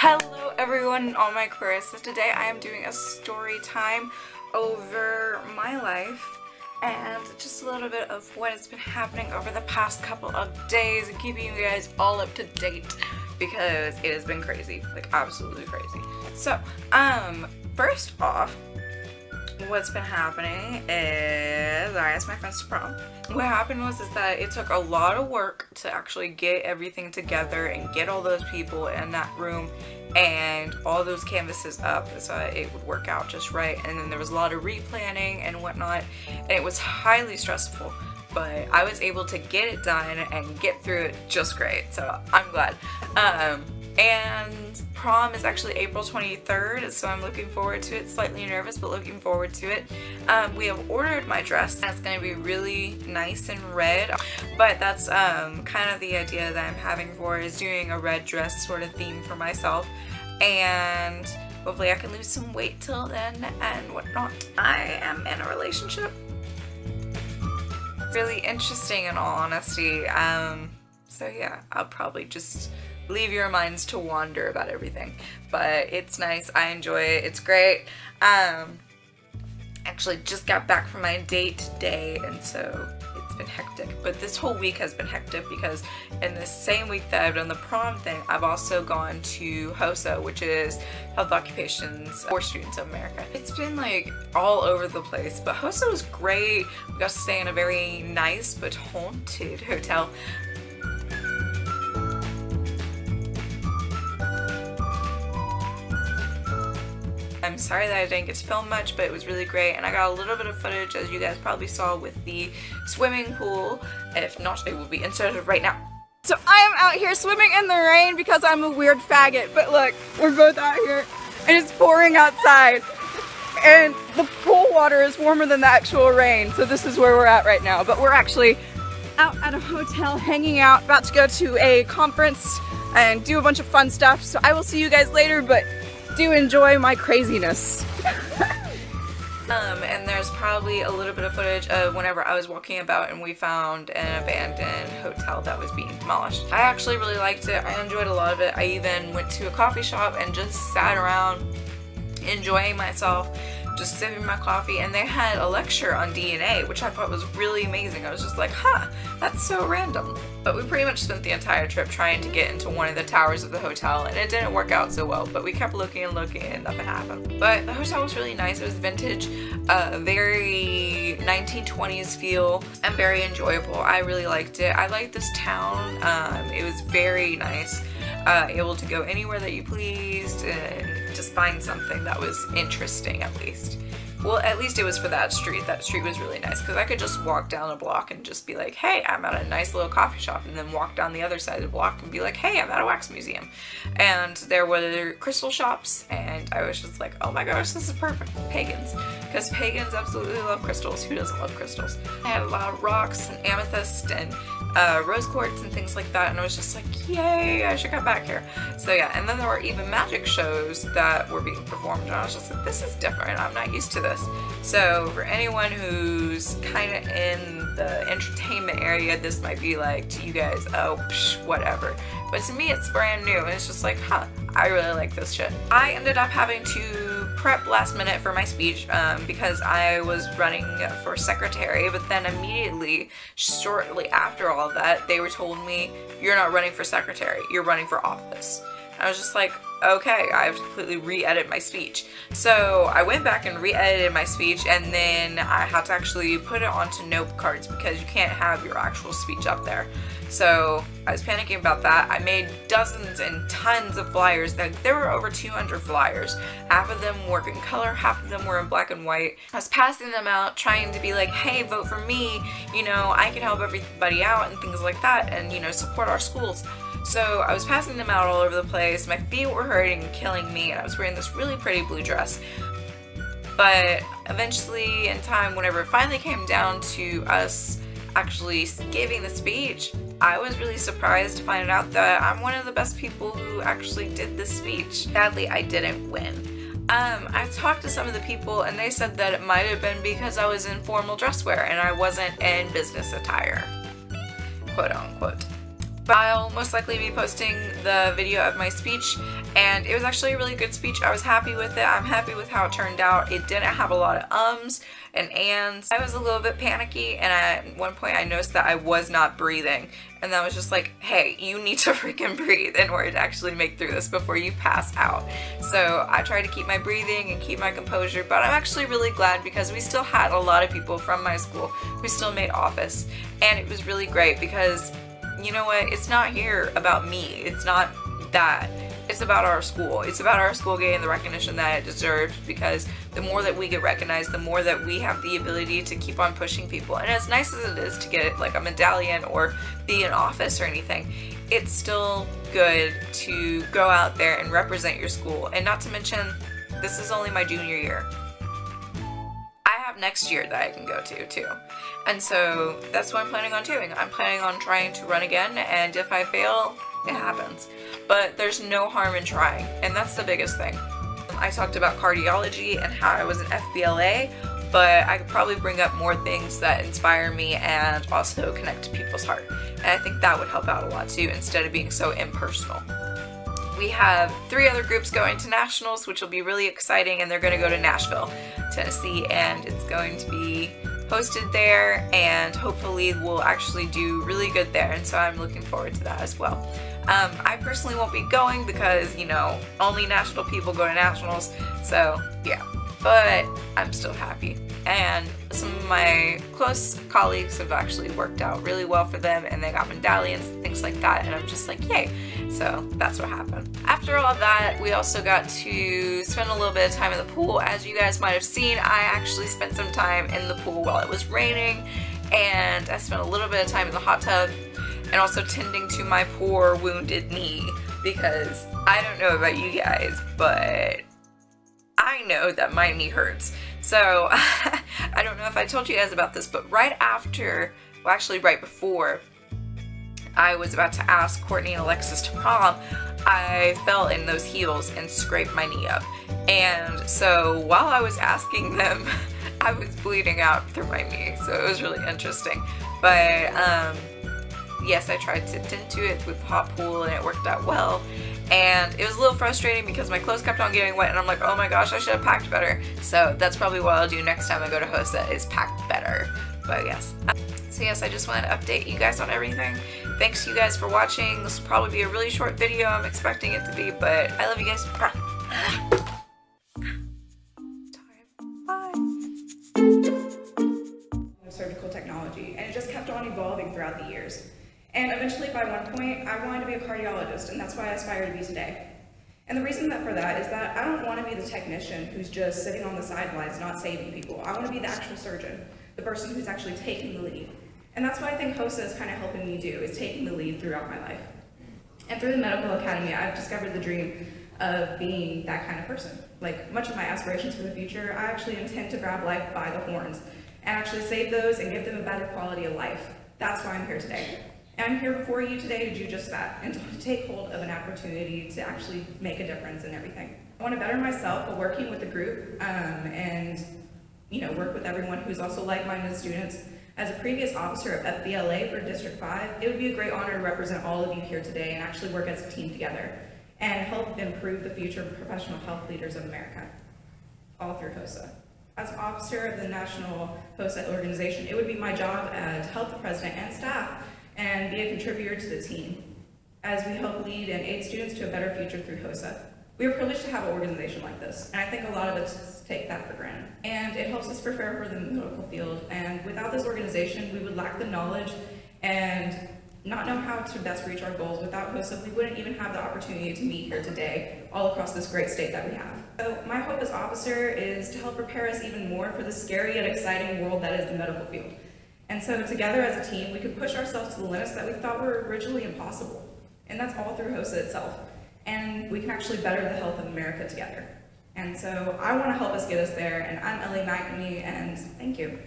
Hello everyone, all my queers. So today I am doing a story time over my life and just a little bit of what has been happening over the past couple of days and keeping you guys all up to date because it has been crazy, like absolutely crazy. So, first off, what's been happening is I asked my friends to prom. What happened was that it took a lot of work to actually get everything together and get all those people in that room and all those canvases up so it would work out just right. And then there was a lot of replanning and whatnot, and it was highly stressful, but I was able to get it done and get through it just great, so I'm glad. And prom is actually April 23rd, so I'm looking forward to it. Slightly nervous, but looking forward to it. We have ordered my dress, and it's going to be really nice and red. But that's kind of the idea that I'm having for is doing a red dress sort of theme for myself. And hopefully I can lose some weight till then and whatnot. I am in a relationship. Really interesting in all honesty. So yeah, I'll probably just leave your minds to wander about everything, but it's nice. I enjoy it. It's great. Actually just got back from my date today, and so it's been hectic, but this whole week has been hectic because in the same week that I've done the prom thing, I've also gone to HOSA, which is Health Occupations for Students of America. It's been like all over the place, but HOSA was great. We got to stay in a very nice but haunted hotel. I'm sorry that I didn't get to film much, but it was really great, and I got a little bit of footage, as you guys probably saw, with the swimming pool. If not, it will be inserted right now. So I am out here swimming in the rain because I'm a weird faggot, but look, we're both out here and it's pouring outside and the pool water is warmer than the actual rain, so this is where we're at right now. But we're actually out at a hotel hanging out, about to go to a conference and do a bunch of fun stuff, so I will see you guys later, but do enjoy my craziness. And there's probably a little bit of footage of whenever I was walking about and we found an abandoned hotel that was being demolished. I actually really liked it. I enjoyed a lot of it. I even went to a coffee shop and just sat around enjoying myself, just sipping my coffee, and they had a lecture on DNA, which I thought was really amazing. I was just like, huh, that's so random. But we pretty much spent the entire trip trying to get into one of the towers of the hotel, and it didn't work out so well, but we kept looking and looking and nothing happened. But the hotel was really nice. It was vintage, very 1920s feel, and very enjoyable. I really liked it. I liked this town. It was very nice. Able to go anywhere that you pleased and just find something that was interesting, at least. Well, at least it was for that street. That street was really nice because I could just walk down a block and just be like, hey, I'm at a nice little coffee shop, and then walk down the other side of the block and be like, hey, I'm at a wax museum. And there were crystal shops, and I was just like, oh my gosh, this is perfect. Pagans. Because pagans absolutely love crystals. Who doesn't love crystals? I had a lot of rocks and amethyst and rose quartz and things like that, and I was just like, yay, I should come back here. So yeah, and then there were even magic shows that were being performed, and I was just like, this is different. I'm not used to this. So for anyone who's kind of in the entertainment area, this might be like to you guys, oh, psh, whatever. But to me, it's brand new, and it's just like, huh, I really like this shit. I ended up having to prep last minute for my speech because I was running for secretary, but then immediately, shortly after all that, they were told me, you're not running for secretary, you're running for office. I was just like, okay, I have to completely re-edit my speech. So I went back and re-edited my speech, and then I had to actually put it onto note cards because you can't have your actual speech up there. So I was panicking about that. I made dozens and tons of flyers. There were over 200 flyers. Half of them were in color, half of them were in black and white. I was passing them out, trying to be like, hey, vote for me, you know, I can help everybody out and things like that, and, you know, support our schools. So I was passing them out all over the place. My feet were hurting and killing me, and I was wearing this really pretty blue dress. But eventually, in time, whenever it finally came down to us actually giving the speech, I was really surprised to find out that I'm one of the best people who actually did this speech. Sadly, I didn't win. I talked to some of the people, and they said that it might have been because I was in formal dress wear and I wasn't in business attire, quote unquote. I'll most likely be posting the video of my speech and it was actually a really good speech. I was happy with it. I'm happy with how it turned out. It didn't have a lot of ums and ands. I was a little bit panicky, and at one point I noticed that I was not breathing, and that was just like, hey, you need to freaking breathe in order to actually make through this before you pass out. So I tried to keep my breathing and keep my composure, but I'm actually really glad because we still had a lot of people from my school who still made office, and it was really great because, you know what, it's not here about me. It's not that. It's about our school. It's about our school getting the recognition that it deserves, because the more that we get recognized, the more that we have the ability to keep on pushing people. And as nice as it is to get like a medallion or be in office or anything, it's still good to go out there and represent your school. And not to mention, this is only my junior year. I have next year that I can go to too. And so that's what I'm planning on doing. I'm planning on trying to run again, and if I fail, it happens. But there's no harm in trying, and that's the biggest thing. I talked about cardiology and how I was an FBLA, but I could probably bring up more things that inspire me and also connect to people's heart. And I think that would help out a lot too, instead of being so impersonal. We have 3 other groups going to nationals, which will be really exciting, and they're going to go to Nashville, Tennessee, and it's going to be hosted there, and hopefully we'll actually do really good there, and so I'm looking forward to that as well. I personally won't be going because, you know, only national people go to nationals, so yeah, but I'm still happy. And some of my close colleagues have actually worked out really well for them, and they got medallions and things like that, and I'm just like, yay. So that's what happened. After all that, we also got to spend a little bit of time in the pool. As you guys might have seen, I actually spent some time in the pool while it was raining, and I spent a little bit of time in the hot tub, and also tending to my poor wounded knee, because I don't know about you guys, but I know that my knee hurts. So I don't know if I told you guys about this, but right after, well actually right before I was about to ask Courtney and Alexis to prom, I fell in those heels and scraped my knee up. And so while I was asking them, I was bleeding out through my knee, so it was really interesting. But yes, I tried to tend to it with hot pool, and it worked out well. And it was a little frustrating because my clothes kept on getting wet, and I'm like, oh my gosh, I should have packed better. So that's probably what I'll do next time I go to HOSA, is pack better. But yes. So yes, I just wanted to update you guys on everything. Thanks you guys for watching. This will probably be a really short video. I'm expecting it to be, but I love you guys. Bye. Surgical technology, and it just kept on evolving throughout the years. And eventually, by one point, I wanted to be a cardiologist, and that's why I aspire to be today. And the reason for that is that I don't want to be the technician who's just sitting on the sidelines not saving people. I want to be the actual surgeon, the person who's actually taking the lead. And that's what I think HOSA is kind of helping me do, is taking the lead throughout my life. And through the medical academy, I've discovered the dream of being that kind of person. Like, much of my aspirations for the future, I actually intend to grab life by the horns and actually save those and give them a better quality of life. That's why I'm here today. And I'm here before you today to do just that, and to take hold of an opportunity to actually make a difference in everything. I want to better myself while working with the group and, you know, work with everyone who's also like-minded students. As a previous officer of FBLA for District 5, it would be a great honor to represent all of you here today and actually work as a team together and help improve the future of professional health leaders of America, all through HOSA. As an officer of the National HOSA organization, it would be my job to help the president and staff and be a contributor to the team as we help lead and aid students to a better future through HOSA. We are privileged to have an organization like this, and I think a lot of us take that for granted. And it helps us prepare for the medical field, and without this organization, we would lack the knowledge and not know how to best reach our goals. Without HOSA, we wouldn't even have the opportunity to meet here today, all across this great state that we have. So my hope as officer is to help prepare us even more for the scary yet exciting world that is the medical field. And so together as a team, we could push ourselves to the limits that we thought were originally impossible. And that's all through HOSA itself. And we can actually better the health of America together. And so I want to help us get us there, and I'm Ellie McNamee, and thank you.